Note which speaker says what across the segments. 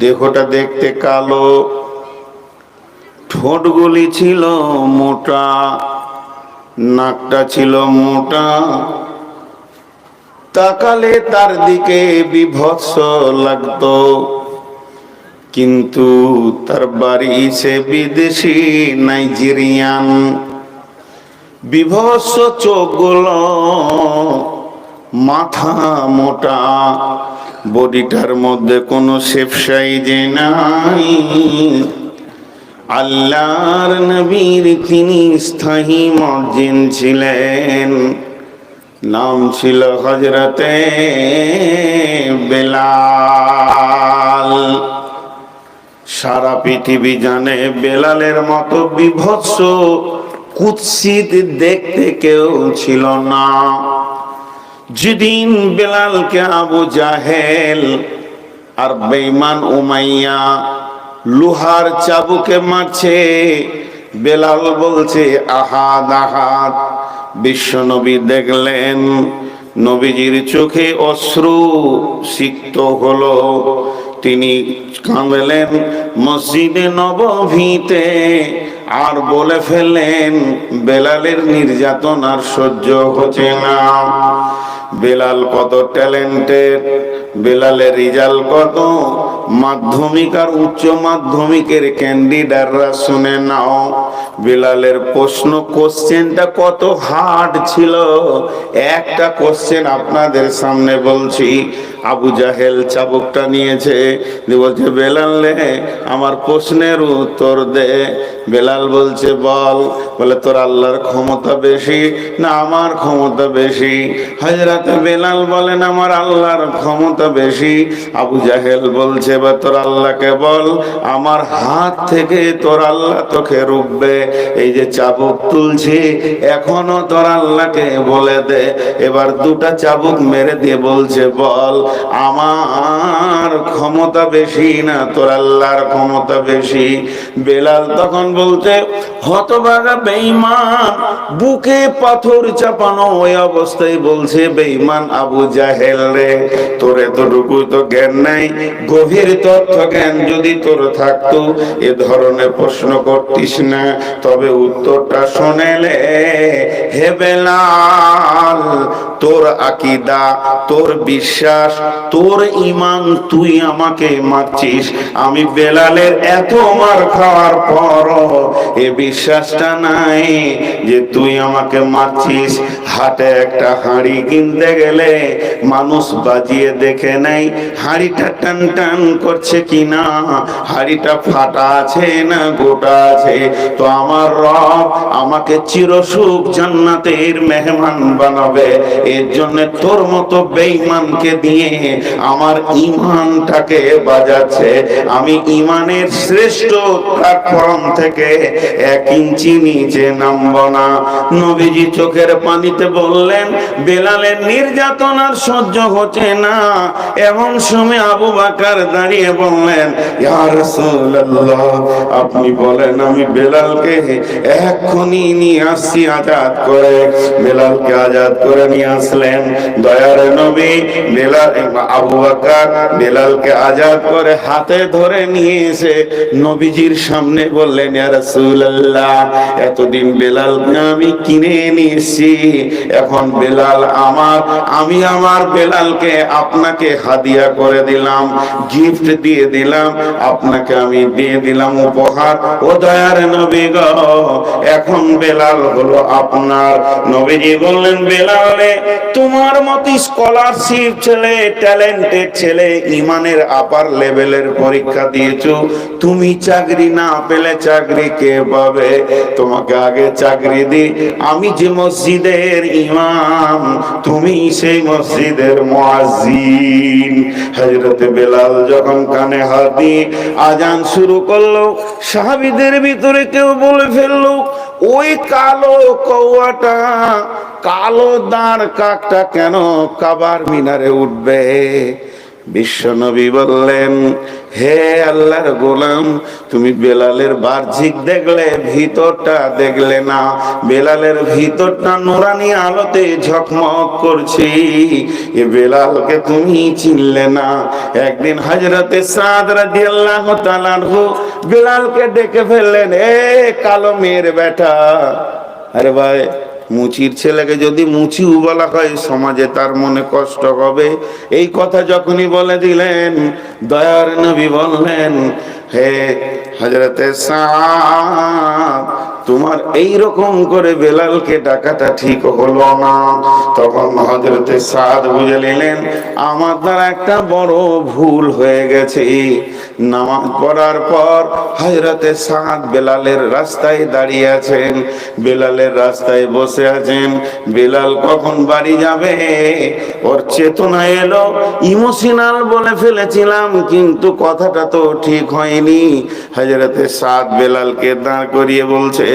Speaker 1: দেহটা দেখতে কালো, ঠোঁটগুলি ছিল মোটা, নাকটা ছিল মোটা, তাকালে তার দিকে বিভৎস লাগতো। কিন্তু তার বাড়ি সে বিদেশি নাইজেরিয়ান। বিভৎস চোখগুলো, মাথা মোটা, বডিটার মধ্যে কোনো শেপ সাইজে নাই। আল্লাহর নবীর তিনি স্থায়ী মুয়াজ্জিন ছিলেন, নাম ছিল হযরতে বেলাল। সারা পৃথিবী জানে বেলালের মতো বিভৎস কুৎসিত দেখতে কেউ ছিল না। যেদিন বেলালকে আবু জাহেল আর বেঈমান উমাইয়া লোহার চাবুকে মারছে, বেলাল বলছে আহাদ আহাদ। বিশ্বনবী দেখলেন, নবীজির চোখে অশ্রু সিক্ত হলো। তিনি কাঁদলেন মসজিদে নববীতে, আর বলে ফেললেন বেলালের নির্যাতন আর সহ্য হচ্ছে না। বেলাল কত ট্যালেন্টেড, বেলালের রেজাল্ট কত। মাধ্যমিক আর উচ্চ মাধ্যমিকের ক্যান্ডিডেটরা শুনে নাও, বেলালের প্রশ্ন কোশ্চেনটা কত হার্ড ছিল। একটা কোশ্চেন আপনাদের সামনে বলছি। আবু জাহেল চাবুকটা নিয়েছে, বলছে বেলাল রে আমার প্রশ্নের উত্তর দে। বেলাল বলছে বল। বলে তোর আল্লাহর ক্ষমতা বেশি না আমার ক্ষমতা বেশি? হযরত বেলাল বলেন আমার আল্লাহর ক্ষমতা বেশি। আবু জাহেল বলছে বা তোর আল্লাহকে বল, আমার হাত থেকে তোর আল্লাহ তোকে রুখবে। এই যে চাবুক তুলছি এখনো তোর আল্লাহকে বলে দে। এবার দুটা চাবুক মেরে দিয়ে বলছে বল আমার ক্ষমতা বেশি না তোর আল্লাহর ক্ষমতা বেশি? বেলাল তখন বলতে হতভাগা বেঈমান, বুকে পাথর চাপানো ওই অবস্থায় বলছে বেঈমান আবু জাহেল রে, তোর এতটুকু তো জ্ঞান নাই, গভীর তথ্য জ্ঞান যদি তোর থাকতো এ ধরনের প্রশ্ন করতিস না। তবে উত্তরটা শোনেলে। হে বেলাল, তোর আকীদা, তোর বিশ্বাস, তোর ঈমান, তুই আমাকে মারছিস। আমি বেলালের এত মার খাওয়ার পর এ বিশ্বাসটা নাই যে তুই আমাকে মারছিস। হাটে একটা হাঁড়ি কিনতে গেলে মানুষ বাজিয়ে দেখে নাই হাঁড়িটা টান টান করছে কিনা, হাঁড়িটা ফাটা আছে না গোটা আছে। তো আমার রব আমাকে চিরসুখ জান্নাতের মেহমান বানাবে, এর জন্য তোর মতো বেঈমানকে দিয়ে আমার ঈমানটাকে বাজাচ্ছে। আমি ঈমানের শ্রেষ্ঠ প্ল্যাটফর্ম থেকে 1 ইঞ্চি নিচে নামবো না। নবীজি চোখের পানিতে বললেন বেলালের নির্যাতন আর সহ্য হচ্ছে না। এমন সময় আবু বকর দাঁড়িয়ে বললেন ইয়া রাসূলুল্লাহ, আপনি বলেন আমি বেলালকে এক্ষুনি নিয়ে আসছি আজাদ করে। বেলালকে আজাদ করে নিয়ে আসলেন দয়ার নবী। বেলাল আবু বকর বেলালকে আজাদ করে হাতে ধরে নিয়ে এসে নবীজির সামনে বললেন ইয়া রাসূলুল্লাহ, এতদিন বেলালকে আমি কিনে নিয়েছি, এখন বেলাল আমার, আমি আমার বেলালকে আপনাকে হাদিয়া করে দিলাম, গিফট দিয়ে দিলাম, আপনাকে আমি দিয়ে দিলাম উপহার। ও দয়ার নবী গো, এখন বেলাল হলো আপনার। নবীজি বললেন বেলাল রে, তোমার মতো স্কলারশিপ ছেলে, ট্যালেন্টেড ছেলে, ঈমানের আপার লেভেলের পরীক্ষা দিয়েছো, তুমি চাকরি না পেলে চাকরি কে পাবে? তোমাকে আগে চাকরি দি। আমি যে মসজিদের ইমাম, তুমি সেই মসজিদের মুয়াজ্জিন। হযরত বেলাল যখন কানে হাত দিয়ে আজান শুরু করলো, সাহাবীদের ভিতরে কেউ বলে ফেললো ওই কালো কৌয়াটা, কালো দাঁড় কাকটা কেন কাবার মিনারে উঠবে? বিশ্বনবী বললেন, হে আল্লাহর গোলাম, তুমি বেলালের বাহ্যিক দেখলে, ভিতরটা দেখলে না। বেলালের ভিতরটা নুরানি আলোতে ঝকমক করছে, এ বেলালকে তুমি চিনলে না। একদিন হযরতে সাদ রাদিয়াল্লাহু তাআলা আনহু বেলালকে ডেকে ফেললেন, এ কালো মেয়ের বেটা। আরে ভাই, মুচির ছেলেকে যদি মুচিও বলা হয় সমাজে তার মনে কষ্ট হবে। এই কথা যখনই বলে দিলেন, দয়ার নবী বললেন, হে হযরতে সাদ, তোমার এই রকম করে বেলালকে ডাকাটা ঠিক হলো না। তখন হযরতে সাদ বুঝে নিলেন, আমার দ্বারা একটা বড় ভুল হয়ে গেছে। নামাজ পড়ার পর হযরতে সাদ বেলালের রাস্তায় দাঁড়িয়ে আছেন, বেলালের রাস্তায় বসে আছেন। বেলাল কখন বাড়ি যাবে ওর চেতনা এলো। ইমোশনাল বলে ফেলেছিলাম, কিন্তু কথাটা তো ঠিক হয়নি। হযরতে সাদ বেলালকে দাঁড় করিয়ে বলছে,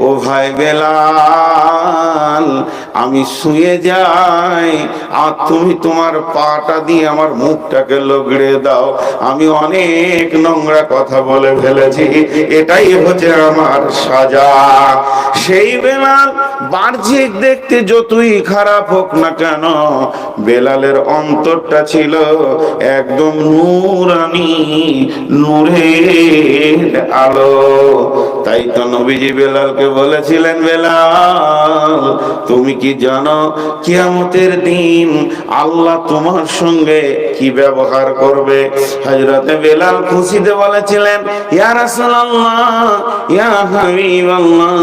Speaker 1: ও ভাই বেলাল, আমি শুয়ে যাই আর তুমি তোমার পাটা দিয়ে আমার মুখটাকে লগড়ে দাও। আমি অনেক নোংরা কথা বলে ফেলেছি, এটাই হচ্ছে আমার সাজা। সেই বেলাল বাহ্যিক দেখতে যতই খারাপ হোক না কেন, বেলালের অন্তরটা ছিল একদম নূরানি, নূরের আলো। তাই তো নবীজি বেলালকে বলেছিলেন, বেলাল, তুমি কি জানো কিয়ামতের দিন আল্লাহ তোমার সঙ্গে কি ব্যবহার করবে? হযরতে বেলাল খুশিতে বলেছিলেন, ইয়া রাসূলুল্লাহ, ইয়া হাবিবাল্লাহ,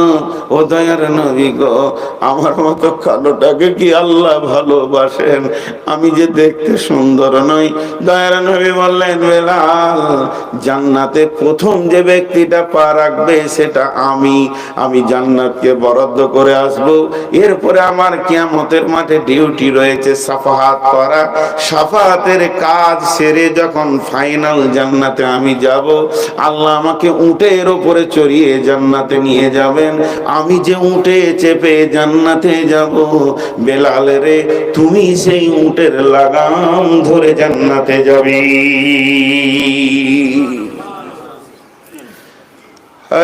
Speaker 1: ও দয়ার নবী গো, আমার মতো কালোটাকে কি আল্লাহ ভালোবাসেন? আমি যে দেখতে সুন্দর নই। দয়ার নবী বললেন, বেলাল, জান্নাতে প্রথম যে ব্যক্তিটা পা রাখবে সেটা আমি। আমি জান্নাতকে বরাদ্দ করে আসব। এরপরে আমার কিয়ামতের মাঠে ডিউটি রয়েছে সাফাহাত করা। সাফাহাতের কাজ সেরে যখন ফাইনাল জান্নাতে আমি যাব, আল্লাহ আমাকে উটের উপরে চড়িয়ে জান্নাতে নিয়ে যাবেন। আমি যে উটে চেপে জান্নাতে যাব, বেলাল রে, তুমি সেই উটের লাগাম ধরে জান্নাতে যাবি।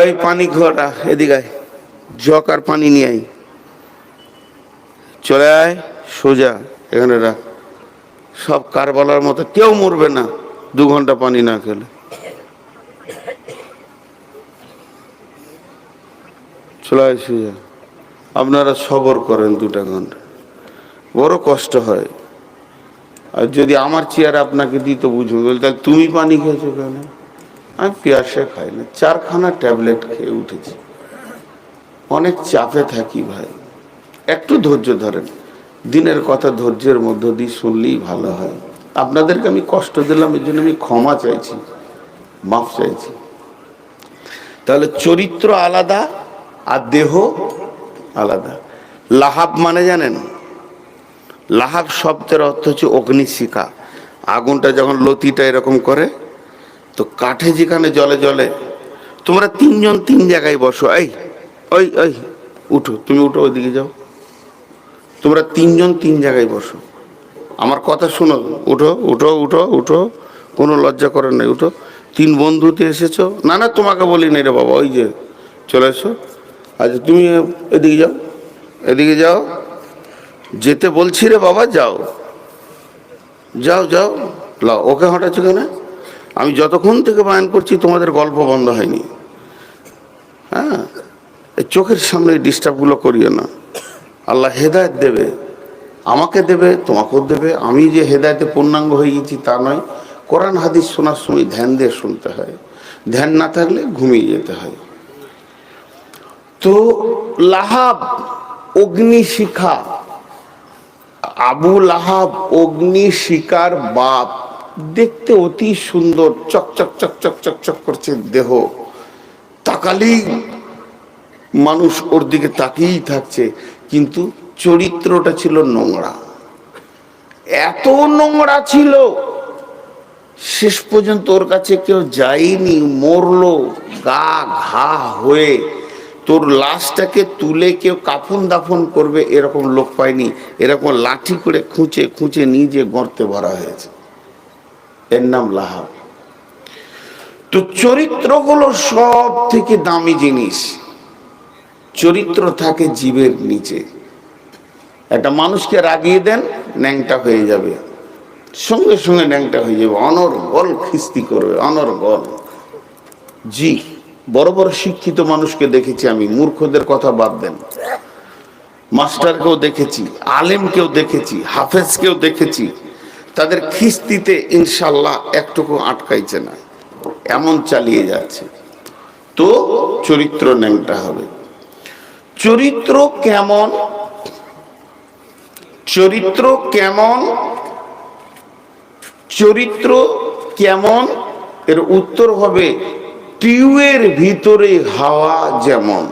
Speaker 1: এই পানি ঘোড়া এদিকে আয়, জগ আর পানি নিয়ে আয়, চলে আয় সোজা এখানে রাখ। সব কারবালার মতো কেউ মরবে না 2 ঘন্টা পানি না খেলে। চলে আয় সোজা। আপনারা সবর করেন 2টা ঘন্টা, বড় কষ্ট হয়। আর যদি আমার চেয়ার আপনাকে দিত বুঝুন, তাহলে তুমি পানি খেয়েছো কেন? আমি পেয়াসে খাই না, 4খানা ট্যাবলেট খেয়ে উঠেছি। অনেক চাপে থাকি ভাই, একটু ধৈর্য ধরেন। দিনের কথা ধৈর্যের মধ্য দিয়ে শুনলেই ভালো হয়। আপনাদেরকে আমি কষ্ট দিলাম, এর জন্য আমি ক্ষমা চাইছি, মাফ চাইছি। তাহলে চরিত্র আলাদা আর দেহ আলাদা। লাহাব মানে জানেন? লাহাব শব্দের অর্থ হচ্ছে অগ্নিশিখা। আগুনটা যখন লতিটা এরকম করে, তো কাঠে যেখানে জলে জলে, তোমরা 3 জন 3 জায়গায় বসো। এই ওই ওই উঠো, তুমি উঠো, ওইদিকে যাও। তোমরা 3 জন 3 জায়গায় বসো, আমার কথা শুনো। উঠো উঠো উঠো উঠো, কোনো লজ্জা করার নাই, উঠো। 3 বন্ধুতে এসেছো? না না, তোমাকে বলি নাই রে বাবা, ওই যে চলে এসো। আচ্ছা তুমি এদিকে যাও, এদিকে যাও, যেতে বলছি রে বাবা, যাও যাও যাও। লাও, ওকে হঠাৎ কেন? আমি যতক্ষণ থেকে বয়ান করছি তোমাদের গল্প বন্ধ হয়নি। হ্যাঁ, এই চোখের সামনে ডিস্টার্বগুলো করিও না। আল্লাহ হেদায়েত দেবে, আমাকে দেবে, তোমাকেও দেবে। আমি যে হেদায়েতে পূর্ণাঙ্গ হয়ে গেছি তা নয়। কোরআন হাদিস শোনার সময় ধ্যান দিয়ে শুনতে হয়, ধ্যান না থাকলে ঘুমিয়ে যেতে হয়। তো লাহাব অগ্নিশিখা, আবু লাহাব অগ্নিশিখার বাপ। দেখতে অতি সুন্দর, চকচক চকচক চকচক করছে দেহ, তাকালেই মানুষ ওর দিকে তাকিয়েই থাকছে। কিন্তু চরিত্রটা ছিল নোংরা, এত নোংরা ছিল শেষ পর্যন্ত ওর কাছে কেউ যায়নি, মরলো গা ঘা হয়ে। তোর লাশটাকে তুলে কেউ কাফন দাফন করবে এরকম লোক পায়নি। এরকম লাঠি করে খুঁচে খুঁচে নিজে গর্তে ভরা হয়েছে। এর নাম লাহাব। তো চরিত্রগুলো সব থেকে দামি জিনিস। চরিত্র থাকে জীবের নিচে। একটা মানুষকে রাগিয়ে দেন, ন্যাংটা হয়ে যাবে, সঙ্গে সঙ্গে ন্যাংটা হয়ে যাবে, অনর্গল খিস্তি করবে, অনর্গল। জি, বড় বড় শিক্ষিত মানুষকে দেখেছি আমি, মূর্খদের কথা বাদ দেন, মাস্টারকেও দেখেছি, আলেমকেও দেখেছি, হাফেজকেও দেখেছি, তাদের খিস্তিতে ইনশাল্লাহ একটুকু আটকাইছে না, এমন চালিয়ে যাচ্ছে। তো চরিত্র ন্যাংটা হবে। চরিত্র কেমন? চরিত্র কেমন? চরিত্র কেমন এর উত্তর হবে টিউবের ভিতরে হাওয়া যেমন।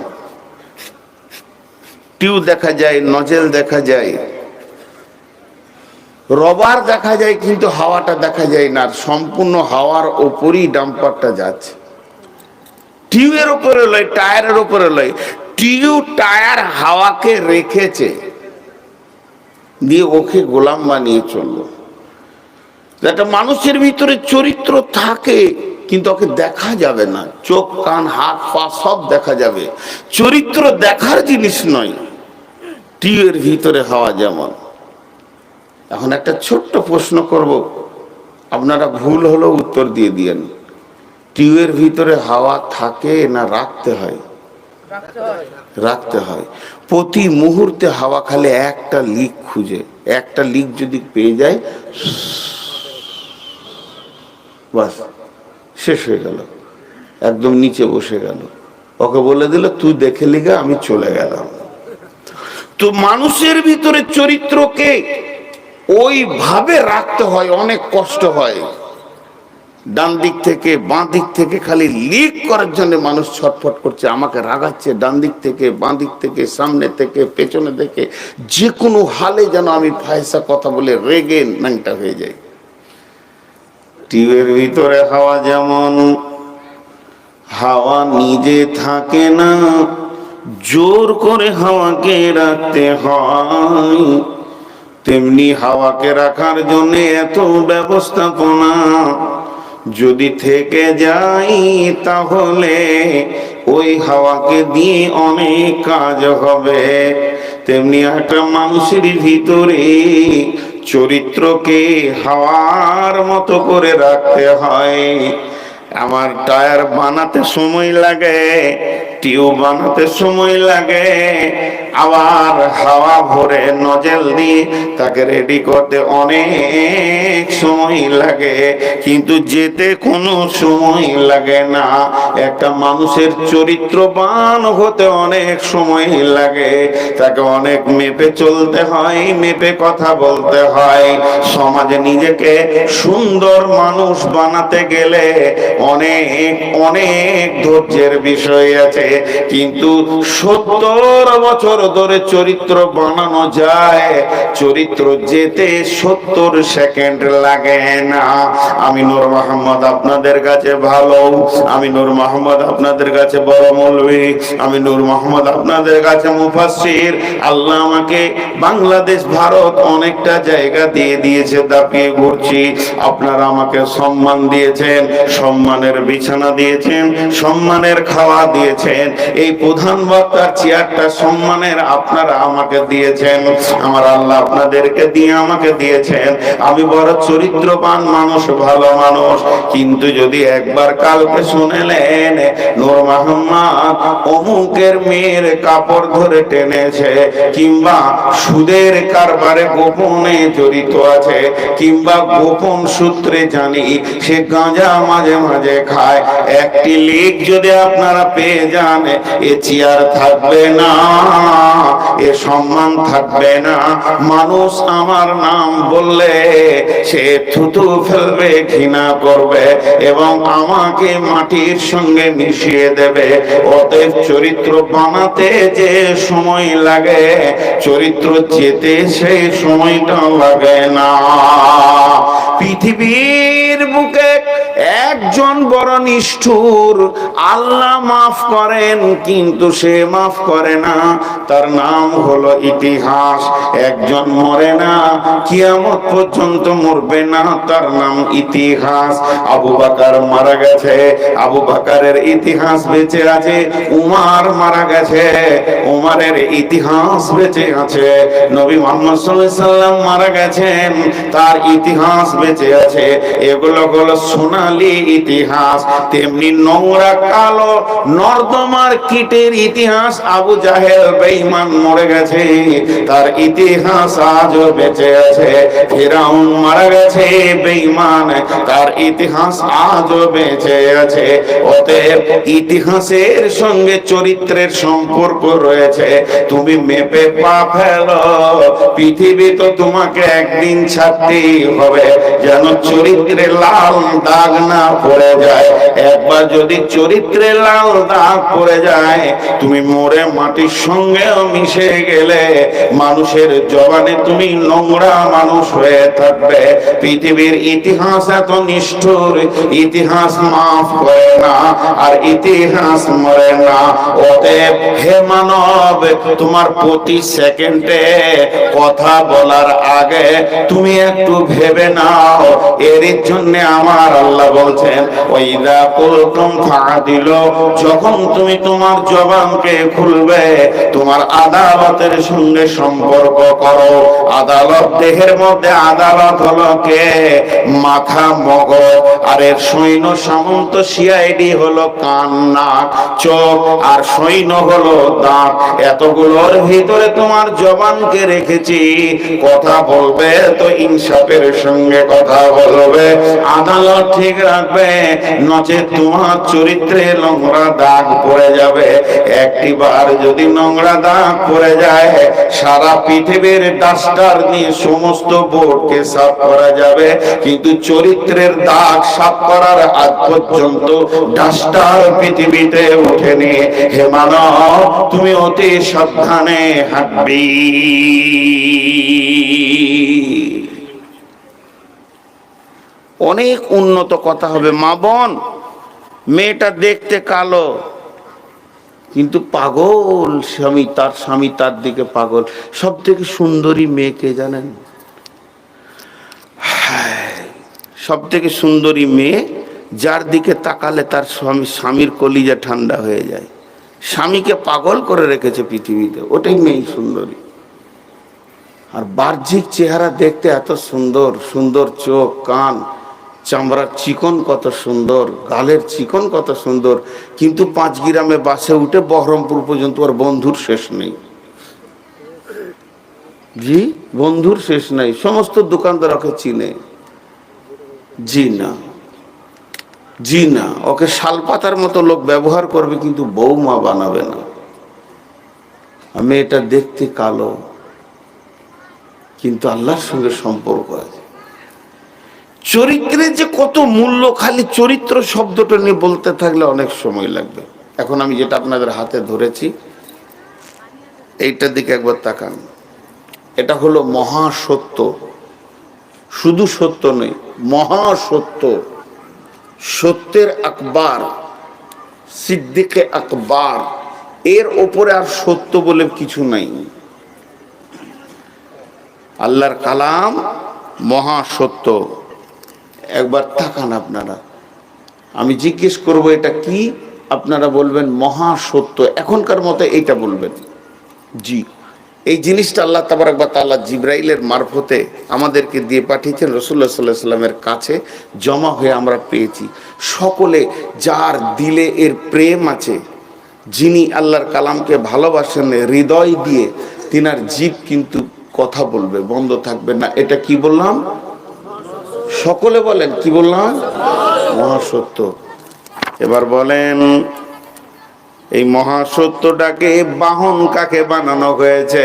Speaker 1: টিউ দেখা যায়, নজেল দেখা যায়, রবার দেখা যায়, কিন্তু হাওয়াটা দেখা যায় না। সম্পূর্ণ হাওয়ার ওপরই ডাম্পারটা যাচ্ছে। টিউবের উপরে লয়, টায়ারের উপরে লয়, টিউ টায়ার হাওয়াকে রেখেছে, দিয়ে ওকে গোলাম বানিয়ে চললো। একটা মানুষের ভিতরে চরিত্র থাকে, কিন্তু ওকে দেখা যাবে না। চোখ, কান, হাত, পা সব দেখা যাবে, চরিত্র দেখার জিনিস নয়। টিউবের ভিতরে হাওয়া যেমন। এখন একটা ছোট্ট প্রশ্ন করব, আপনারা ভুল হলেও উত্তর দিয়ে দিয়েন। টিউবের ভিতরে হাওয়া থাকে না রাখতে হয়? রাখতে হয়। প্রতি মুহূর্তে হাওয়া খালি একটা লিক খুঁজে, একটা লিক যদি পেয়ে যায় বাস শেষ হয়ে গেল, একদম নিচে বসে গেল। ওকে বলে দিল তুই দেখে লিগা, আমি চলে গেলাম। তো মানুষের ভিতরে চরিত্রকে ওইভাবে রাখতে হয়, অনেক কষ্ট হয়। ডান দিক থেকে বাঁ দিক থেকে খালি লিক করার জন্য মানুষ ছটফট করছে, আমাকে রাগাচ্ছে, ডান দিক থেকে বাঁ দিক থেকে, সামনে থেকে পেছনে থেকে, যে কোনো হালে যেন আমি ফায়সা কথা বলে রেগে ন্যাংটা হয়ে যাই। টিউবের ভিতরে হাওয়া যেমন, হাওয়া নিজে থাকে না, জোর করে হাওয়াকে রাখতে হয়। তেমনি হাওয়াকে রাখার জন্য এত ব্যবস্থাপনা, যদি থেকে যাই তাহলে ওই হাওয়াকে দিয়ে অনেক কাজ হবে। তেমনি একটা মানুষের ভিতরে চরিত্রকে হাওয়ার মতো করে রাখতে হয়। আমার টায়ার বানাতে সময় লাগে, টিউব বানাতে সময় লাগে, আবার হাওয়া ভরে নজেল দিয়ে তাকে রেডি করতে অনেক সময় লাগে, কিন্তু যেতে কোনো সময় লাগে না। একটা মানুষের চরিত্রবান হতে অনেক সময় লাগে, তাকে অনেক মেপে চলতে হয়, মেপে কথা বলতে হয়। সমাজে নিজেকে সুন্দর মানুষ বানাতে গেলে অনেক অনেক ধৈর্যের বিষয় আছে, কিন্তু 70 বছর ধরে চরিত্র বানানো যায়, চরিত্র যেতে 70 সেকেন্ড লাগে না। আমি নূর মোহাম্মদ আপনাদের কাছে ভালো, আমি নূর মোহাম্মদ আপনাদের কাছে বড় মৌলভী, আমি নূর মোহাম্মদ আপনাদের কাছে মুফাসসির। আল্লাহ আমাকে বাংলাদেশ, ভারত অনেকটা জায়গা দিয়ে দিয়েছে, দাপিয়ে ঘুরছি। আপনারা আমাকে সম্মান দিয়েছেন, সম্মানের বিছানা দিয়েছেন, সম্মানের খাওয়া দিয়েছেন, এই প্রধান বক্তার চেয়ারটা সম্মানের আপনারা আমাকে দিয়েছেন। আমার আল্লাহ আপনাদেরকে দিয়ে আমাকে দিয়েছেন। আমি বড় চরিত্রবান মানুষ, ভালো মানুষ, কিন্তু যদি একবার কালকে শুনেলেন নূর মোহাম্মদ অমুকের মেয়ের কাপড় ধরে টেনেছে, কিংবা সুদের কারবারে গোপনে জড়িত আছে, কিংবা গোপন সূত্রে জানি সে গাঁজা মাঝে মাঝে খায়, একটি লিক যদি আপনারা পেয়ে যান, এ চেয়ার থাকবে না, এ সম্মান থাকবে না। মানুষ আমার নাম বললে সে থুতু ফেলবে, ঘৃণা করবে এবং আমাকে মাটির সঙ্গে মিশিয়ে দেবে। অতএব চরিত্র বানাতে যে সময় লাগে, চরিত্র যেতে সেই সময়টা লাগে না। পৃথিবীর বুকে একজন বড় নিষ্ঠুর, আল্লাহ মাফ করেন কিন্তু সে মাফ করে না, তার নাম হলো ইতিহাস। একজন মরে না, কিয়ামত পর্যন্ত মরবে না, তার নাম ইতিহাস। আবু বকর মারা গেছে, আবু বকরের ইতিহাস বেঁচে আছে। উমর মারা গেছে, উমরের ইতিহাস বেঁচে আছে। নবী মুহাম্মদ সাল্লাল্লাহু আলাইহি সাল্লাম মারা গেছেন, তার ইতিহাস বেঁচে আছে। এগুলো হলো সোনালী ইতিহাস। তেমনি নোংরা কালো নর্দমার কীটের ইতিহাস, আবু জাহেল বেঈমান মরে গেছে, তার ইতিহাস আজও বেঁচে আছে। ফিরাউন মারা গেছে বেঈমান, তার ইতিহাস আজও বেঁচে আছে। অতএব ইতিহাসের সঙ্গে চরিত্রের সম্পর্ক রয়েছে। তুমি মেপে পা ফেলো, পৃথিবী তো তোমাকে একদিন ছাড়তেই হবে, যেন চরিত্রে লাল দাগ না পড়ে যায়। একবার যদি চরিত্রে লাল দাগ পড়ে যায়, তুমি মরে মাটির সঙ্গেও মিশে গেলে মানুষের জবানে তুমি নোংরা মানুষ হয়ে থাকবে। পৃথিবীর ইতিহাস এত নিষ্ঠুর, ইতিহাস মাফ করে না, আর ইতিহাস মরে না। অতএব হে মানব, তোমার প্রতি সেকেন্ডে কথা বলার আগে তুমি একটু ভেবে নাও। এর জন্য আমার আল্লাহ বলছেন, ওয়াইদা কুলতুম ফাআদিলু, যখন তুমি তোমার জবানকে খুলবে, তোমার আদালতের সঙ্গে সম্পর্ক করো। আদালত দেহের মধ্যে আদালত হলো কে? মাথা, মগজ, আর এর সৈন্য সামন্ত সিআইডি হলো কান, নাক, চোখ, আর সৈন্য হলো দাঁত। এতগুলোর ভিতরে তোমার জবানকে রেখেছি। কথা বলবে তো ইনসাফের সঙ্গে কথা বলবে, আদালত ঠিক রাখবে, নচেত তোমার চরিত্রে নোংরা দাগ পড়ে যাবে। একটিবার যদি নোংরা দাগ পড়ে যায়, সারা পৃথিবীর ডাস্টার নিয়ে সমস্ত বোর্ডকে সাফ করা যাবে, কিন্তু চরিত্রের দাগ সাফ করার আগ পর্যন্ত ডাস্টার পৃথিবীতে ওঠেনি। হে মানব, তুমি অতি সাবধানে হাঁটবি। অনেক উন্নত কথা হবে। মা বোন, মেয়েটা দেখতে কালো কিন্তু পাগল স্বামী, তার স্বামী তার দিকে পাগল। সব থেকে সুন্দরী মেয়েকে জানেন? সব থেকে সুন্দরী মেয়ে যার দিকে তাকালে তার স্বামীর কলিজা ঠান্ডা হয়ে যায়। স্বামীকে পাগল করে রেখেছে পৃথিবীতে, ওটাই মেয়ে সুন্দরী। আর বাহ্যিক চেহারা দেখতে এত সুন্দর, সুন্দর চোখ, কান, চামড়ার চিকন কত সুন্দর, গালের চিকন কত সুন্দর, কিন্তু 5 গ্রামে বাসে উঠে বহরমপুর পর্যন্ত ওর বন্ধুর শেষ নেই। জি, বন্ধুর শেষ নাই। সমস্ত দোকানদার ওকে চিনে। জি না, জি না, ওকে শালপাতার মতো লোক ব্যবহার করবে, কিন্তু বৌমা বানাবে না। মেয়েটা দেখতে কালো কিন্তু আল্লাহর সঙ্গে সম্পর্ক আছে। চরিত্রের যে কত মূল্য, খালি চরিত্র শব্দটা নিয়ে বলতে থাকলে অনেক সময় লাগবে। এখন আমি যেটা আপনাদের হাতে ধরেছি, এইটার দিকে একবার তাকান। এটা হলো মহাসত্য। শুধু সত্য নেই, মহাসত্য, সত্যের আকবার, সিদ্দিকে আকবার। এর ওপরে আর সত্য বলে কিছু নাই। আল্লাহর কালাম মহাসত্য। একবার তাকান আপনারা, আমি জিজ্ঞেস করব এটা কি, আপনারা বলবেন মহাসত্য। এখনকার মতো এইটা বলবেন। জি, এই জিনিসটা আল্লাহ তাবারক ওয়া তাআলা জিবরাইলের মারফতে আমাদেরকে দিয়ে পাঠিয়েছেন, রাসূলুল্লাহ সাল্লাল্লাহু আলাইহি ওয়াসাল্লামের কাছে জমা হয়ে আমরা পেয়েছি। সকলে যার দিলে এর প্রেম আছে, যিনি আল্লাহর কালামকে ভালোবাসেন হৃদয় দিয়ে, তিনার জিভ কিন্তু কথা বলবে, বন্ধ থাকবে না। এটা কি বললাম? সকলে বলেন, কি বললাম? মহাসত্য। এবার বলেন, এই মহাসত্যটাকে বাহন কাকে বানানো হয়েছে?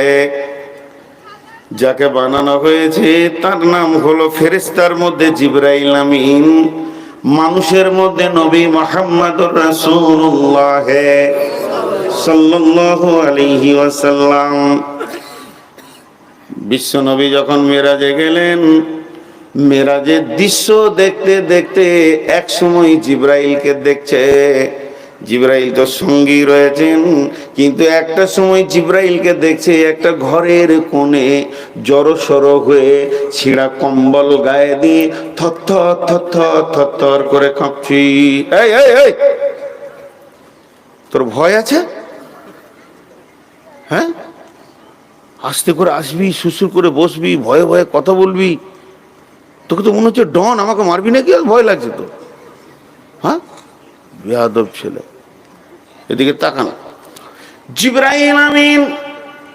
Speaker 1: যাকে বানানো হয়েছে তার নাম হলো ফেরেশতার মধ্যে জিবরাইল আমিন, মানুষের মধ্যে নবী মুহাম্মদুর রাসূলুল্লাহ সাল্লাল্লাহু আলাইহি ওয়াসাল্লাম। বিশ্ব নবী যখন মেরাজে গেলেন, মেরাজের দৃশ্য দেখতে দেখতে এক সময় জিবরাইলকে দেখছে। জিবরাইল তো সঙ্গী রয়েছেন, কিন্তু একটা সময় জিবরাইলকে দেখছে একটা ঘরের কোণে জড়সড় হয়ে ছিঁড়া কম্বল গায়ে দিয়ে থরথর থরথর থরথর করে কাঁপছি। এই এই এই, তোর ভয় আছে? হ্যাঁ, আস্তে করে আসবি, সুসুর করে বসবি, ভয়ে ভয়ে কথা বলবি। তোকে তো মনে হচ্ছে ডন, আমাকে মারবি নাকি? ভয় লাগছে তো? হ্যাঁ, বেয়াদব ছেলে। এদিকে তাকান। জিবরাইল আমিন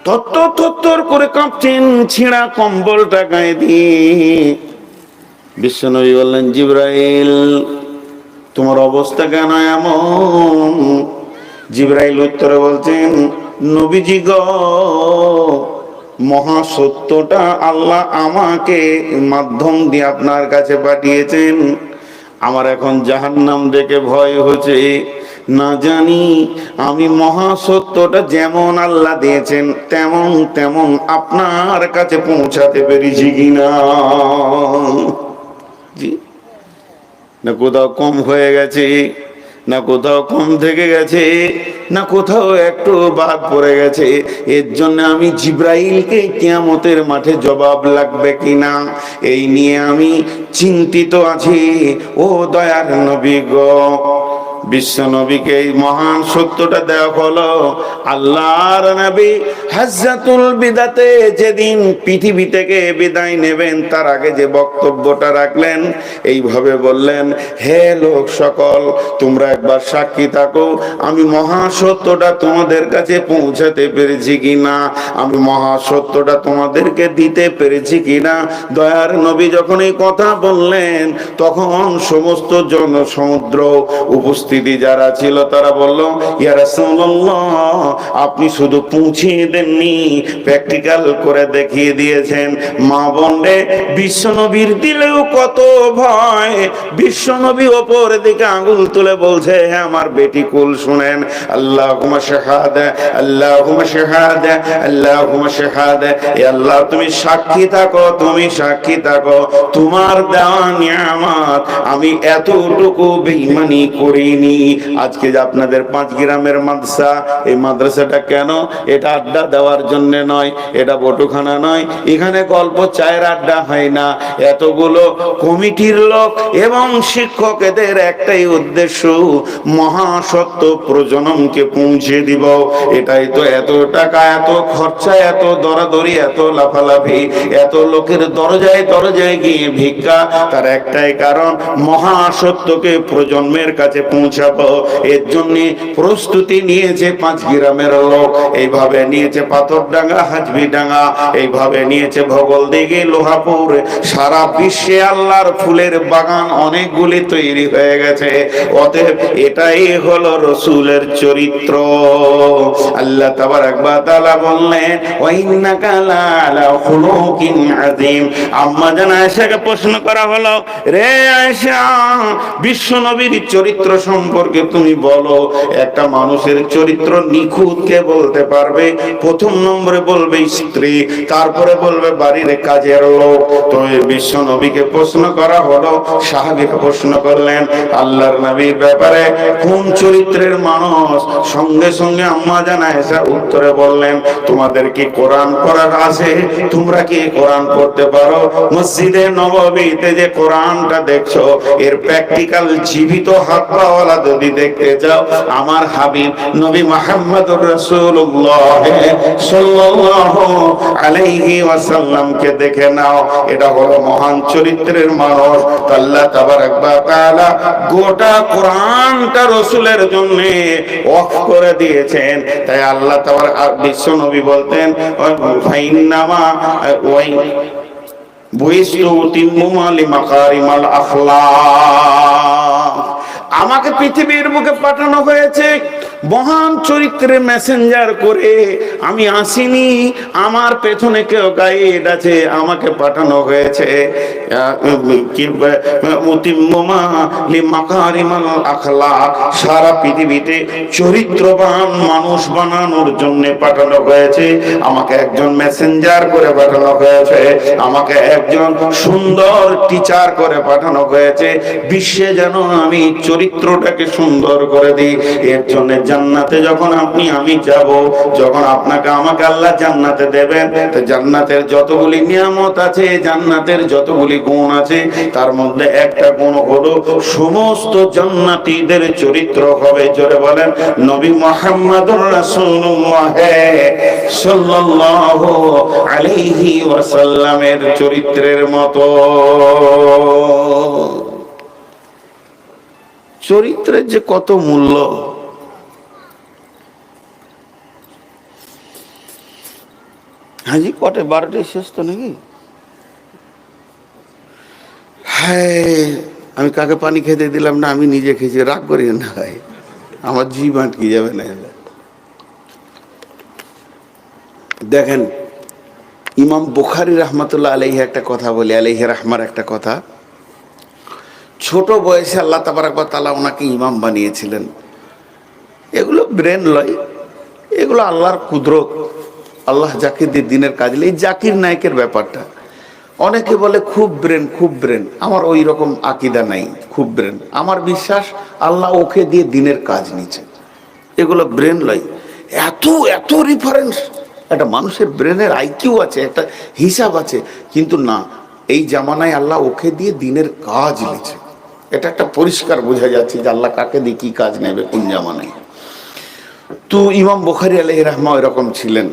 Speaker 1: থরথর থরথর করে কাঁপছেন ছিঁড়া কম্বলটা গায়ে দিয়ে। বিশ্বনবী বললেন, জিবরাইল তোমার অবস্থা কেন এমন? জিবরাইল উত্তরে বলছেন, নবীজি গো, মহা সত্যটা আল্লাহ আমাকে মাধ্যম দিয়ে আপনার কাছে পাঠিয়েছেন। আমার এখন জাহান্নাম দেখে ভয় হচ্ছে, না জানি আমি মহা সত্যটা যেমন আল্লাহ দিয়েছেন তেমন তেমন আপনার কাছে পৌঁছাতে পেরেছি কিনা। জি, না কোথাও কম হয়ে গেছে, না কোথাও কম থেকে গেছে, না কোথাও একটু বাদ পড়ে গেছে। এর জন্য আমি জিবরাইলকে কিয়ামতের মাঠে জবাব লাগবে কিনা এই নিয়ে আমি চিন্তিত আছি। ও দয়ার নবী গো, বিশ্ব নবীকে এই মহান সত্যটা দেওয়া হলো। আল্লাহর নবী হাজ্জাতুল বিদাতে যেদিন পৃথিবী থেকে বিদায় নেবেন তার আগে যে বক্তব্যটা রাখলেন, এইভাবে বললেন, হে লোক সকল, তোমরা একবার সাক্ষী থাকো আমি মহা সত্যটা তোমাদের কাছে পৌঁছাতে পেরেছি কিনা, আমি মহা সত্যটা তোমাদেরকে দিতে পেরেছি কিনা। দয়ার নবী যখন এই কথা বললেন তখন সমস্ত জনসমুদ্র উপস্থিত যারা ছিল তারা বলল, ইয়া রাসূলুল্লাহ, আপনি শুধু পৌঁছিয়ে দেননি, প্র্যাকটিক্যাল করে দেখিয়ে দিয়েছেন। মা বোনরে, বিশ্বনবীর দিলেও কত ভয়। বিশ্বনবী ওপর দিকে আঙুল তুলে বলছে, হ্যাঁ আমার বেটি কুল শুনেন, আল্লাহুম্মা শাহাদা, আল্লাহুম্মা শাহাদা, আল্লাহুম্মা শাহাদা। এ আল্লাহ তুমি সাক্ষী থাকো, তুমি সাক্ষী থাকো, তোমার দেওয়া নিয়ামত আমি এতটুকু বেঈমানি করিনি। আজকে যে আপনাদের 5 গ্রামের মাদ্রাসা, এই মাদ্রাসাটা কেন? এটা আড্ডা দেওয়ার জন্য নয়, এটা বটুখানা নয়, এখানে গল্প চায়ের আড্ডা হয় না। এতগুলো কমিটির লোক এবং শিক্ষকদের একটাই উদ্দেশ্য, মহাসত্য প্রজননকে পৌঁছে দিব। এটাই তো এত টাকা, এত খরচা, এত দরাদরি, এত লাফালাফি, এত লোকের দরজায় দরজায় গিয়ে ভিক্ষা, তার একটাই কারণ, মহাসত্যকে প্রজন্মের কাছে পৌঁছাবো। এর জন্য প্রস্তুতি নিয়েছে 5 গ্রামের লোক, এইভাবে নিয়েছে পাথরডাঙ্গা, হাজবিডাঙ্গা, এইভাবে নিয়েছে ভগলদিঘি, লোহাপুর। সারা বিশ্বে আল্লাহর ফুলের বাগান অনেকগুলি তৈরি হয়ে গেছে। অতএব এটাই হলো রসুলের চরিত্র। আল্লাহ তাবারাক ওয়া তাআলা বললেন, ওয়া ইন্নাকা লাআলা খুলুকিন আযীম। আম্মা জান আয়েশাকে প্রশ্ন করা হলো, রে আয়েশা, বিশ্ব নবীর চরিত্র সম্পর্কে তুমি বলো। একটা মানুষের চরিত্র নিখুঁত কে বলতে পারবে? প্রথম নম্বরে বলবে স্ত্রী, তারপরে বলবে বাড়ির কাজের লোক। তো বিশ্ব নবীকে প্রশ্ন করা হলো, সাহাবীরা প্রশ্ন করলেন আল্লাহর নবীর ব্যাপারে কোন চরিত্রের মানুষ? সঙ্গে সঙ্গে আম্মা জান আয়েশা উত্তরে বললেন, তোমাদের কি কোরআন পড়ার আছে? তোমরা কি কোরআন পড়তে পারো? মসজিদে নববীতে যে কোরআনটা দেখছো, এর প্র্যাকটিক্যাল জীবিত হাত পাওয়ালা যদি দেখতে চাও, আমার হাবিব নবী মুহাম্মদুর রাসূলুল্লাহ সাল্লাল্লাহু আলাইহি ওয়াসাল্লামকে দেখে নাও। এটা হলো মহান চরিত্রের মানুষ। আল্লাহ তাবারাক ওয়া তাআলা গোটা কোরআনটা রাসূলের জন্য ওয়াকফ করে দিয়েছেন। তাই আল্লাহ তাবারাক, বিশ্ব নবী বলতেন, ফাইন্নামা ওয়াই বুইস্তু তিম্মুমা লিমাকারিমাল আখলাক। আমাকে পৃথিবীর বুকে পাঠানো হয়েছে মহান চরিত্রের মেসেঞ্জার করে আমি আসিনি, আমার পেছনে কেউ গাইড আছে, আমাকে পাঠানো হয়েছে সারা পৃথিবীতে চরিত্রবান মানুষ বানানোর জন্য পাঠানো হয়েছে। আমাকে একজন মেসেঞ্জার করে পাঠানো হয়েছে, আমাকে একজন সুন্দর টিচার করে পাঠানো হয়েছে, বিশ্বে যেন আমি চরিত্রটাকে সুন্দর করে দিই। এর জন্য জান্নাতে যখন আমি যাব, যখন আপনাকে আমাকে আল্লাহ জান্নাতে দেবেন, তো জান্নাতের যতগুলি নিয়ামত আছে, জান্নাতের যতগুলি গুণ আছে, তার মধ্যে একটা গুণ হলো সমস্ত জান্নাতীদের চরিত্র হবে, জোরে বলেন, নবী মুহাম্মদুর রাসূলুল্লাহ সাল্লাল্লাহু আলাইহি ওয়াসাল্লামের চরিত্রের মতো। চরিত্রের যে কত মূল্য! হাজি কটে 12টায় শেষ তো নাকি? হ্যাঁ, আমি কাকে পানি খেতে দিলাম না, আমি নিজে খেয়েছি, রাগ করি না ভাই, আমার জিভ আটকে যাবে না। দেখেন, ইমাম বুখারী রাহমাতুল্লাহ আলাইহি একটা কথা বলে, আলাইহি রাহমার একটা কথা, ছোট বয়সে আল্লাহ তাবারক ওয়া তাআলা ওনাকে ইমাম বানিয়েছিলেন। এগুলো ব্রেন লয়, এগুলো আল্লাহর কুদরত। আল্লাহ যাকে দিয়ে দিনের কাজ, এই জাকির নায়কের ব্যাপারটা অনেকে বলে খুব ব্রেন, খুব ব্রেন। আমার ওই রকম আকীদা নাই খুব ব্রেন। আমার বিশ্বাস আল্লাহ ওকে দিয়ে দিনের কাজ নিচ্ছে। এগুলো ব্রেন লয়, এত এত রেফারেন্স। একটা মানুষের ব্রেনের আইকিউ আছে, একটা হিসাব আছে, কিন্তু না, এই জামানায় আল্লাহ ওকে দিয়ে দিনের কাজ নিচ্ছে। এটা একটা পরিষ্কার বোঝা যাচ্ছে যে আল্লাহ কাকে দিয়ে কি কাজ নেবে কোন জামানায়। তো ইমাম বুখারী আলাইহির রাহমা এরকম ছিলেন।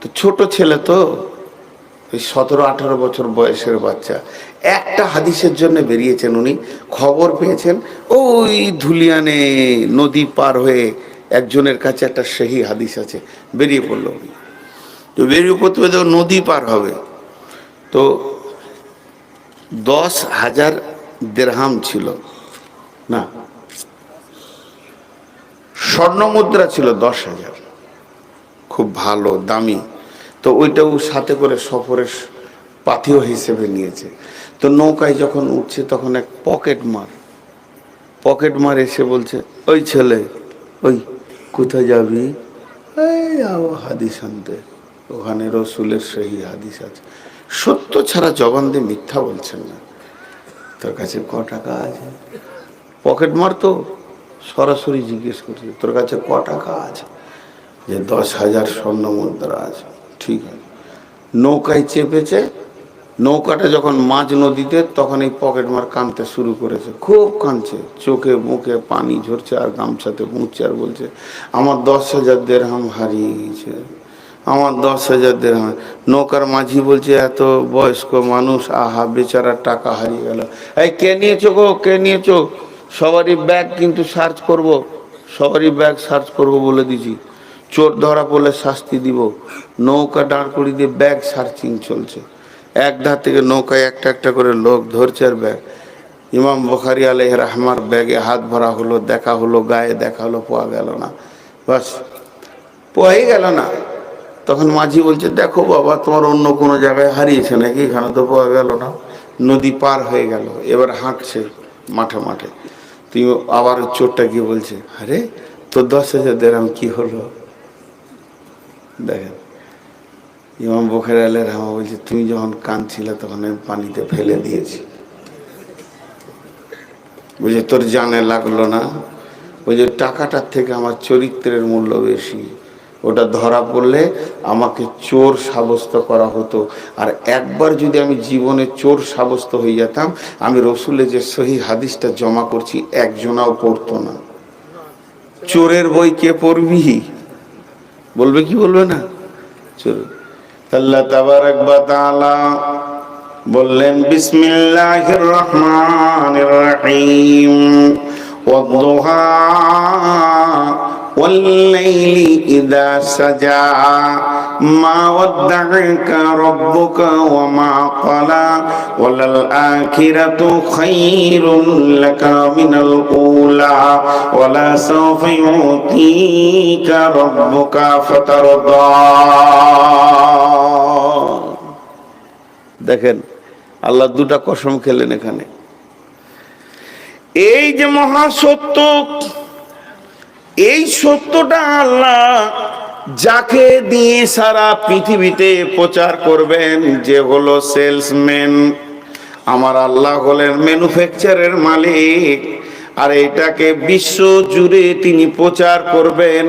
Speaker 1: তো ছোট ছেলে, তো 17-18 বছর বয়সের বাচ্চা, একটা হাদিসের জন্য বেরিয়েছেন উনি। খবর পেয়েছেন ওই ধুলিয়ানে নদী পার হয়ে একজনের কাছে একটা সহি হাদিস আছে, বেরিয়ে পড়লো উনি। তো বেরিয়ে পড়তে নদী পার হবে, তো 10,000 দিরহাম ছিল না, স্বর্ণ মুদ্রা ছিল 10,000, খুব ভালো দামি। তো ওইটাও সাথে করে সফরের পাথেয় হিসেবে নিয়েছে। তো নৌকায় যখন উঠছে তখন এক পকেট মার এসে বলছে, ওই ছেলে, ওই কোথায় যাবি? এই হাদিস আনতে, ওখানে রসুলের সহি হাদিস আছে। সত্য ছাড়া জবান দিয়ে মিথ্যা বলছেন না। তোর কাছে ক টাকা আছে? পকেট মার তো সরাসরি জিজ্ঞেস করছে, তোর কাছে ক টাকা আছে? যে 10,000 স্বর্ণ মুদ্রা আছে। ঠিক আছে। নৌকায় চেপেছে, নৌকাটা যখন মাঝ নদীতে, তখন এই পকেট মার কাঁদতে শুরু করেছে, খুব কাঁদছে, চোখে মুখে পানি ঝরছে, আর গামছাতে মুছছে, আর বলছে আমার 10,000 দিরহাম হারিয়ে গেছে, আমার 10,000 দিরহাম। নৌকার মাঝি বলছে, এত বয়স্ক মানুষ, আহা বেচারার টাকা হারিয়ে গেল। এই কে নিয়েছো গো, কে নিয়েছো? সবারই ব্যাগ কিন্তু সার্চ করব, সবারই ব্যাগ সার্চ করব বলে দিছি, চোর ধরা পড়লে শাস্তি দিব। নৌকা দাঁড় করিয়ে দিয়ে ব্যাগ সার্চিং চলছে, এক ধার থেকে নৌকায় একটা একটা করে লোক ধরছে আর ব্যাগ। ইমাম বুখারী আলাইহির রাহমার ব্যাগে হাত ভরা হলো, দেখা হলো, গায়ে দেখা হলো, পাওয়া গেল না, বাস পাওয়াই গেল না। তখন মাঝি বলছে, দেখো বাবা, তোমার অন্য কোনো জায়গায় হারিয়েছে নাকি, এখানে তো পাওয়া গেল না। নদী পার হয়ে গেল, এবার হাঁটছে মাঠে মাঠে। তুই আবার চোরটা গিয়ে বলছে, আরে তোর 10,000 দিরহাম কি হলো? দেখেন, ইমাম বুখারী আলাইহির রাহমা বলছে, তুমি যখন কাঁদছিলে তখন আমি পানিতে ফেলে দিয়েছি। বুঝে তোর জানে লাগলো না? বুঝে টাকাটার থেকে আমার চরিত্রের মূল্য বেশি। ওটা ধরা পড়লে আমাকে চোর সাব্যস্ত করা হতো, আর একবার যদি আমি জীবনে চোর সাব্যস্ত হয়ে যেতাম, আমি রসুলের যে সহি হাদিসটা জমা করছি একজনাও পড়তো না। চোরের বই কে পড়বি? বলবে কি বলবে না? চোর। আল্লাহ তাবারক ওয়া তাআলা বললেন, বিসমিল্লাহির রহমানির রহিম, ওয়াদ-দুহা ওয়াল-লাইলি ইযা সাজা, মা ওয়াদ্দাআকা রাব্বুকা ওয়া মা ক্বালা ওয়ালাল আখিরাতু খায়রুন লাকা মিনাল উলা ওয়ালা সাওফা ইউতিকা রাব্বুকা ফাতারদা। দেখেন আল্লাহ দুটা কসম খেলেন এখানে। এই যে মহা সত্য, এই সত্যটা আল্লাহ যাকে দিয়ে সারা পৃথিবীতে প্রচার করবেন, যে হলো সেলসম্যান, আমার আল্লাহ হলেন ম্যানুফ্যাকচারের মালিক, আর এটাকে বিশ্ব জুড়ে তিনি প্রচার করবেন।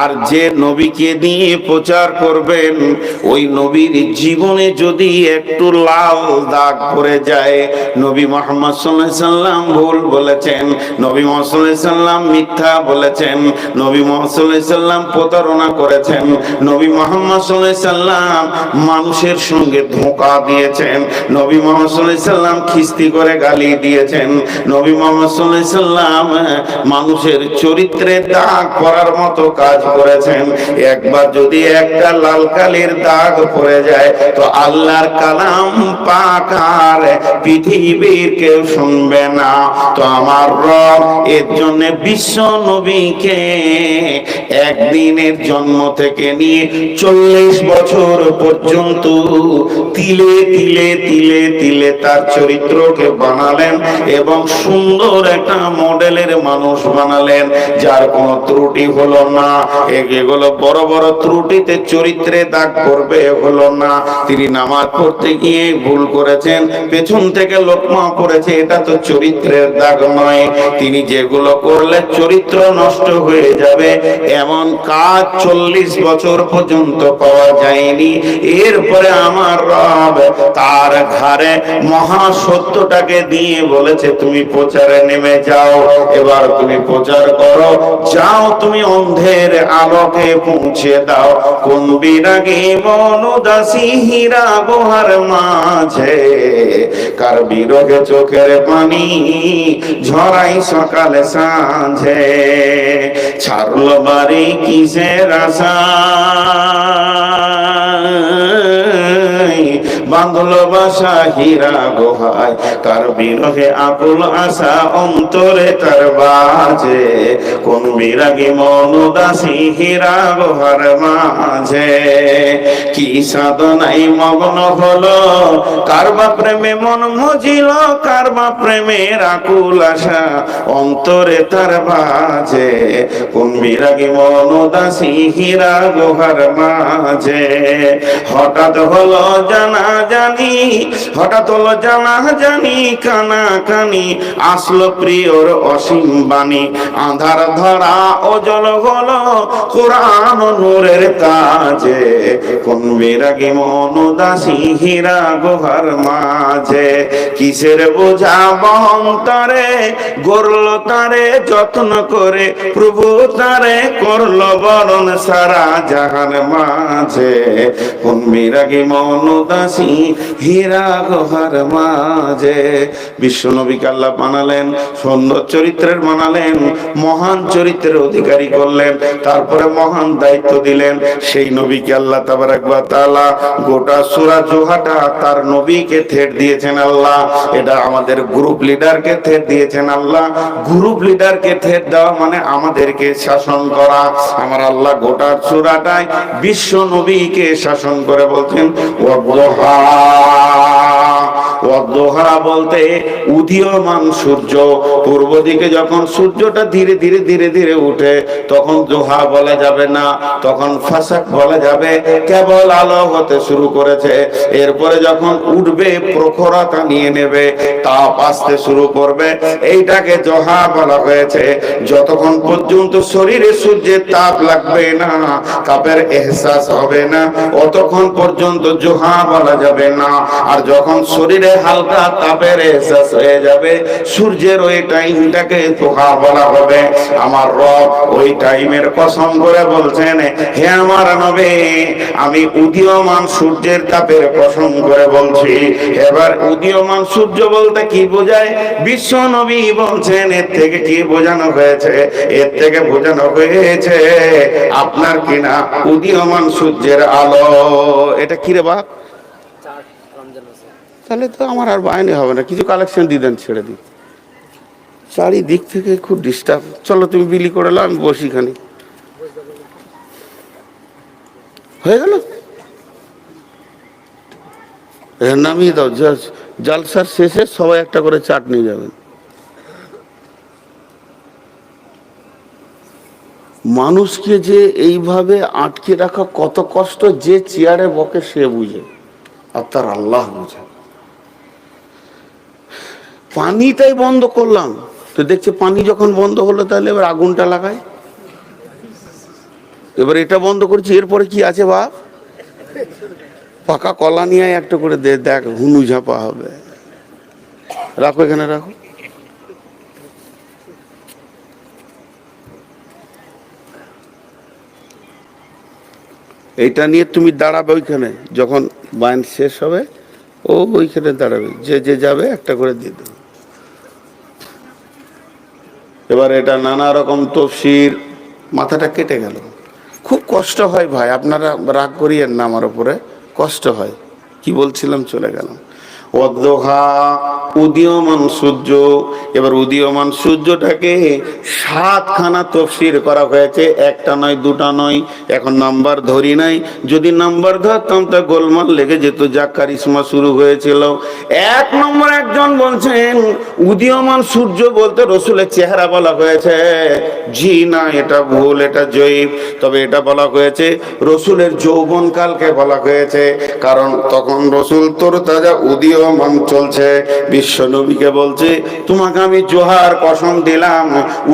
Speaker 1: আর যে নবীকে দিয়ে প্রচার করবেন, ওই নবীর জীবনে যদি একটু লাল দাগ পড়ে যায়, নবী মুহাম্মদ সাল্লাল্লাহু আলাইহি সাল্লাম ভুল বলেছেন, নবী মুহাম্মদ সাল্লাল্লাহু আলাইহি সাল্লাম মিথ্যা বলেছেন, নবী মুহাম্মদ সাল্লাল্লাহু আলাইহি সাল্লাম প্রতারণা করেছেন, নবী মুহাম্মদ সাল্লাল্লাহু আলাইহি সাল্লাম মানুষের সঙ্গে ধোঁকা দিয়েছেন, নবী মুহাম্মদ সাল্লাল্লাহু আলাইহি সাল্লাম খিস্তি করে গালি দিয়েছেন, নবী মুহাম্মদ সাল্লাল্লাহু আলাইহি সাল্লাম মানুষের চরিত্রে দাগ পড়ার মতো কাজ করেছেন। একবার যদি একটা লাল কালির দাগ পড়ে যায়, তো আল্লাহর কালাম পাক আর পৃথিবীর কেউ শুনবে না। তো আমার রব এর জন্য বিশ্ব নবীকে একদিনের জন্ম থেকে নিয়ে 40 বছর পর্যন্ত তিলে তিলে তিলে তিলে তার চরিত্রকে বানালেন এবং সুন্দর একটা মডেলের মানুষ বানালেন, যার কোনো ত্রুটি হলো না। এগুলো বড় বড় ত্রুটিতে চরিত্রে দাগ পড়বে হলো না। তিনি নামাজ পড়তে গিয়ে ভুল করেছেন, পেছন থেকে লোকমা পড়েছে, এটা তো চরিত্রের দাগ নয়। তিনি যেগুলো করলে চরিত্র নষ্ট হয়ে যাবে এমন কাজ 40 বছর পর্যন্ত পাওয়া যায়নি। এরপরে আমার রব তার ঘাড়ে মহা সত্যটাকে দিয়ে বলেছে, তুমি প্রচারে নেমে যাও, এবার তুমি প্রচার করো, যাও তুমি অন্ধের আলোকে পৌঁছে দাও। কোন বিরাগী বনদাসী হীরা গুহার মাঝে, কার বিরহে চোখের পানি ঝরাই সকালে সাঁঝে, ছাড়লো বাড়ি কিসের আশা, বাঁধলো বাসা হীরা গুহায়, কার বিরহে আকুল আশা অন্তরে তার বাজে। কোন বিরাগী মনোদাসী হীরা গুহার মাঝে, কি সাধনাই মগ্ন হলো, কারবা প্রেমে মন মজিল, কারবা প্রেমের আকুল আশা অন্তরে তার বাজে। কোন বিরাগী মনোদাসী হীরা গুহার মাঝে, হঠাৎ হলো জানা জানি, হঠাৎ হলো জানা জানি, কানা কানি আসলো প্রিয়র অসীম বাণী, আধার ধরা ওজল হলো কোরআন নূরের কাজে। কোন বিরাগী মনোদাসী হীরা গুহার মাঝে, কিসের বোঝা বহন্তরে গড়ল তারে যত্ন করে, প্রভু তারে করলো বরণ সারা জাহান মাঝে। কোন বিরাগী মনোদাসী হীরা গুহার মাঝে। বিশ্ব নবীকে আল্লাহ বানালেন, সুন্দর চরিত্রের বানালেন, মহান চরিত্রের অধিকারী করলেন, তারপরে মহান দায়িত্ব দিলেন। সেই নবীকে আল্লাহ তাবারাক ওয়া তাআলা গোটা সূরা জুহাটা তার নবীকে থেট দিয়েছেন আল্লাহ। এটা আমাদের গ্রুপ লিডারকে থেট দিয়েছেন আল্লাহ। গ্রুপ লিডারকে থেট দেওয়া মানে আমাদেরকে শাসন করা। আমার আল্লাহ গোটা সূরাটায় বিশ্ব নবীকে শাসন করে বলছেন ওয়াদুহা। ওয়াদুহা বলতে উদীয়মান সূর্য, পূর্ব দিকে যখন সূর্যটা ধীরে ধীরে ধীরে ধীরে উঠে তখন দোহা বলা যাবে না, তখন ফাসাক বলা যাবে, কেবল আলো হতে শুরু করেছে। এরপরে যখন উঠবে প্রখরতা নিয়ে নেবে, তাপ আসতে শুরু করবে, এইটাকে জোহা বলা হয়েছে। যতক্ষণ পর্যন্ত শরীরে সূর্যের তাপ লাগবে না, তাপের এহসাস হবে না, অতক্ষণ পর্যন্ত জোহা বলা যাবে না। আর যখন শরীরে ধীরে হালকা তাপের এহসাস হয়ে যাবে। সূর্যের ওই টাইমটাকে তোহা বলা হবে। আমার রব ওই টাইমের কসম করে বলছেন, হে আমার নবী, আমি উদীয়মান সূর্যের তাপের কসম করে বলছি। এবার উদীয়মান সূর্য বলতে কি বোঝায়? বিশ্ব নবী বলছেন, এর থেকে কি বোঝানো হয়েছে? এর থেকে বোঝানো হয়েছে আপনার কিনা উদীয়মান সূর্যের আলো। এটা কি রে বাপ? তাহলে তো আমার আর বায়নি হবে না, কিছু কালেকশন দিয়ে দেন, ছেড়ে দিই। চারিদিক থেকে খুব ডিস্টার্ব। চলো তুমি বিলি করে নাও, আমি বসি খানি। হয়ে গেল, নামিয়ে দাও। জালসার শেষে সবাই একটা করে চাট নিয়ে যাবেন। মানুষকে যে এইভাবে আটকে রাখা কত কষ্ট, যে চেয়ারে বকে সে বুঝে, আর তার আল্লাহ বুঝে। পানিটাই বন্ধ করলাম তো দেখছে পানি যখন বন্ধ হলো, তাহলে এবার আগুনটা লাগাই। এবার এটা বন্ধ করছি, এরপরে কি আছে বাপ? পাকা কলা নিয়ে একটা করে দে, দেখ হুনু ঝাপা হবে। রাখো, এখানে রাখো। এইটা নিয়ে তুমি দাঁড়াবে ওইখানে, যখন বায়ান শেষ হবে ও ওইখানে দাঁড়াবে, যে যে যাবে একটা করে দিয়ে দেবে। এবার এটা নানা রকম তফসির, মাথাটা কেটে গেল। খুব কষ্ট হয় ভাই, আপনারা রাগ করিয়েন না আমার উপরে, কষ্ট হয়। কি বলছিলাম, চলে গেলাম। অদ্দোহা, উদীয়মান সূর্য। এবার উদীয়মান সূর্যটাকে 7খানা তফসির করা হয়েছে, একটা নয়, দুটা নয়। এখন নাম্বার ধরি নাই, যদি নাম্বার ধরতাম তা গোলমাল লেগে যেত, যা কারিশমা শুরু হয়েছিল। 1 নম্বর একজন বলছেন উদীয়মান সূর্য বলতে রসুলের চেহারা বলা হয়েছে। জি না, এটা ভুল, এটা জয়ীফ। তবে এটা বলা হয়েছে রসুলের যৌবনকালকে বলা হয়েছে, কারণ তখন রসুল তোর তাজা উদীয়মান চলছে। বিশ্ব নবীকে বলছে, তোমাকে আমি জোহার কসম দিলাম,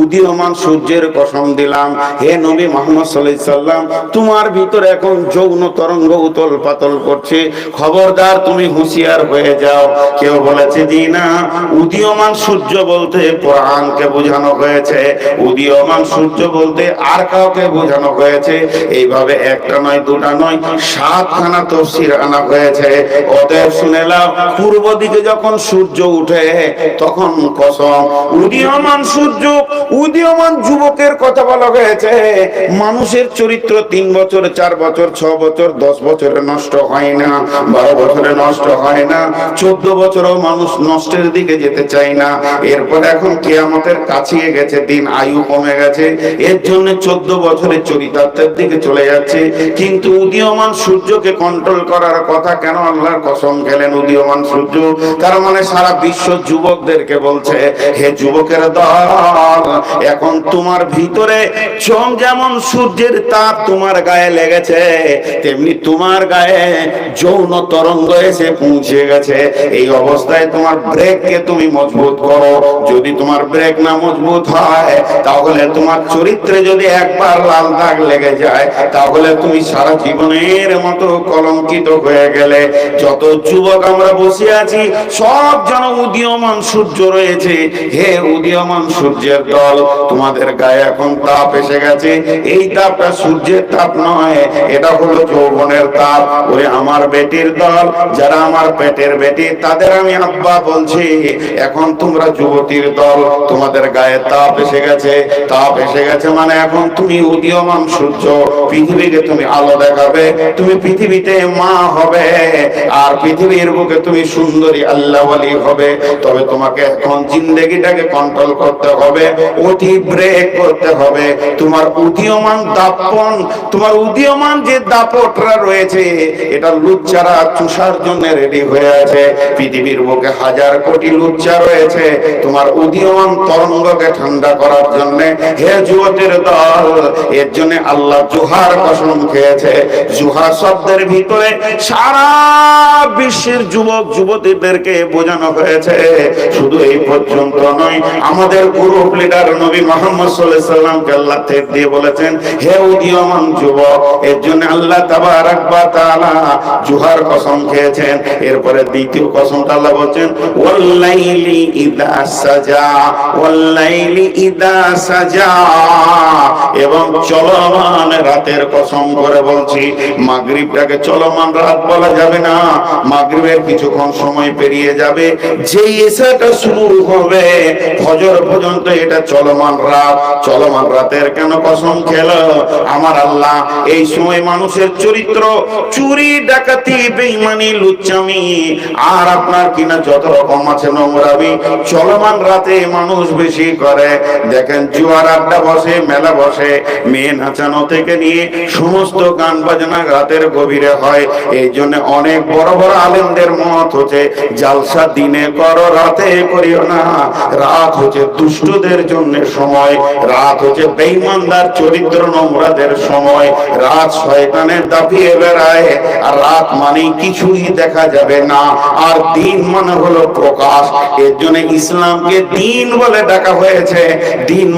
Speaker 1: উদীয়মান সূর্যের কসম দিলাম, হে নবী মুহাম্মদ সাল্লাল্লাহু আলাইহি সাল্লাম, তোমার ভিতরে এখন যৌন তরঙ্গ উতল পাতল করছে, খবরদার তুমি হুঁশিয়ার হয়ে যাও। কেউ বলেছে জি না, উদীয়মান সূর্য বলতে কোরআনকে বোঝানো হয়েছে, উদীয়মান সূর্য বলতে আর কাউকে বোঝানো হয়েছে। এইভাবে একটা নয়, দুটা নয়, 7খানা তফসির আনা হয়েছে। ওদের শুনে নাও, পূর্ব দিকে যখন সূর্য উঠে তখন কসম, উদীয়মান সূর্য, উদীয়মান যুবকের কথা বলা হয়েছে। মানুষের চরিত্র 3 বছর, 4 বছর, 6 বছর, 10 বছরে নষ্ট হয় না, 12 বছরে নষ্ট হয় না, 14 বছরও মানুষ নষ্টের দিকে যেতে চায় না। এরপর এখন কিয়ামতের কাছিয়ে গেছে দিন, আয়ু কমে গেছে, এর জন্য 14 বছরের চরিতার্থের দিকে চলে যাচ্ছে। কিন্তু উদীয়মান সূর্যকে কন্ট্রোল করার কথা কেন আল্লাহর কসম খেলেন উদীয়মান সূর্য? তার মানে সারা বিশ্ব যুবকদেরকে বলছে, হে যুবকের দল, এখন তোমার ভিতরে যেমন সূর্যের তাপ তোমার গায়ে লেগেছে, তেমনি তোমার গায়ে যৌন তরঙ্গ এসে পৌঁছে গেছে। এই অবস্থায় তোমার ব্রেককে তুমি মজবুত করো। যদি তোমার ব্রেক না মজবুত হয়, তাহলে তোমার চরিত্রে যদি একবার লাল দাগ লেগে যায়, তাহলে তুমি সারা জীবনের মতো কলঙ্কিত হয়ে গেলে। যত যুবক আমরা বসে আছি, সব যেন উদীয়মান সূর্য রয়েছে। হে উদীয়মান সূর্যের দল, তোমাদের গায়ে এখন তাপ এসে গেছে। এই তাপটা সূর্যের তাপ নয়, এটা হলো যৌবনের তাপ। ওরে আমার বেটির দল, যারা আমার পেটের বেটি, তাদের আমি আব্বা বলছি, এখন তোমরা যুবতীর দল, তোমাদের গায়ে তাপ এসে গেছে। তাপ এসে গেছে মানে এখন তুমি উদীয়মান সূর্য, পৃথিবীকে তুমি আলো দেখাবে, তুমি পৃথিবীতে মা হবে, আর পৃথিবীর বুকে তুমি সুন্দরী আল্লাহ ওয়ালি হবে। তবে তোমাকে এখন জিন্দেগিটাকে কন্ট্রোল করতে হবে, অতি ব্রেক করতে হবে। তোমার উদীয়মান দাপন, তোমার উদীয়মান যে দাপটরা রয়েছে, এটা লুচ্চারা চুষার জন্য রেডি হয়ে আছে। পৃথিবীর বুকে 1000 কোটি লুচ্চা রয়েছে তোমার উদীয়মান তরঙ্গকে ঠান্ডা করার জন্য। হে যুবকের দল, এর জন্য আল্লাহ জুহার কসম খেয়েছে। জুহার শব্দের ভিতরে সারা বিশ্বের যুবক যুবতীদেরকে বোঝানো হয়েছে। শুধু এই পর্যন্ত নয়, আমাদের গ্রুপ লিডার নবী মুহাম্মদ সাল্লাল্লাহু আলাইহি সাল্লামকে আল্লাহ তেজ দিয়ে বলেছেন, হে উদীয়মান যুবক, এর জন্য আল্লাহ তাবারক ওয়া তাআলা জুহার কসম খেয়েছেন। এরপরে দ্বিতীয় কসমটা আল্লাহ বলছেন, ওয়াল্লাইলি ইযা সাজা, ওয়াল্লাইলি ইযা সাজা, এবং চলমান রাতের কসম করে বলছি। মাগরিবটাকে চলমান রাত বলা যাবে না, মাগরিবের কিছুক্ষণ সময় পেরিয়ে যাবে, যেই এশাটা শুরু হবে ফজর পর্যন্ত এটা চলমান রাত। চলমান রাতের কেন কসম খেলো আমার আল্লাহ? এই সময় মানুষের চরিত্র চুরি, ডাকাতি, বেঈমানি, লুচ্চামি আর আপনার কিনা যত রকম আছে নোংরামি চলমান রাতে মানুষ বেশি করে। দেখেন জুয়ার আড্ডা বসে, মেলা বসে, মেয়ে নাচানো থেকে নিয়ে সমস্ত গান বাজনা রাতের গভীরে হয়। এই জন্য অনেক বড় বড় আলেমদের মত হচ্ছে, জালসা দিনে করো রাতে করিও না। রাত হচ্ছে দুষ্টদের জন্য সময়, রাত হচ্ছে বেঈমানদার চরিত্র নোংরাদের সময়, রাত শয়তানের দাপিয়ে বেড়ায়। আর রাত মানে কিছুই দেখা যাবে না, আর দিন মানে হলো প্রকাশ। এর জন্য ইসলামকে দিন বলে ডাকা হয়েছে। দিন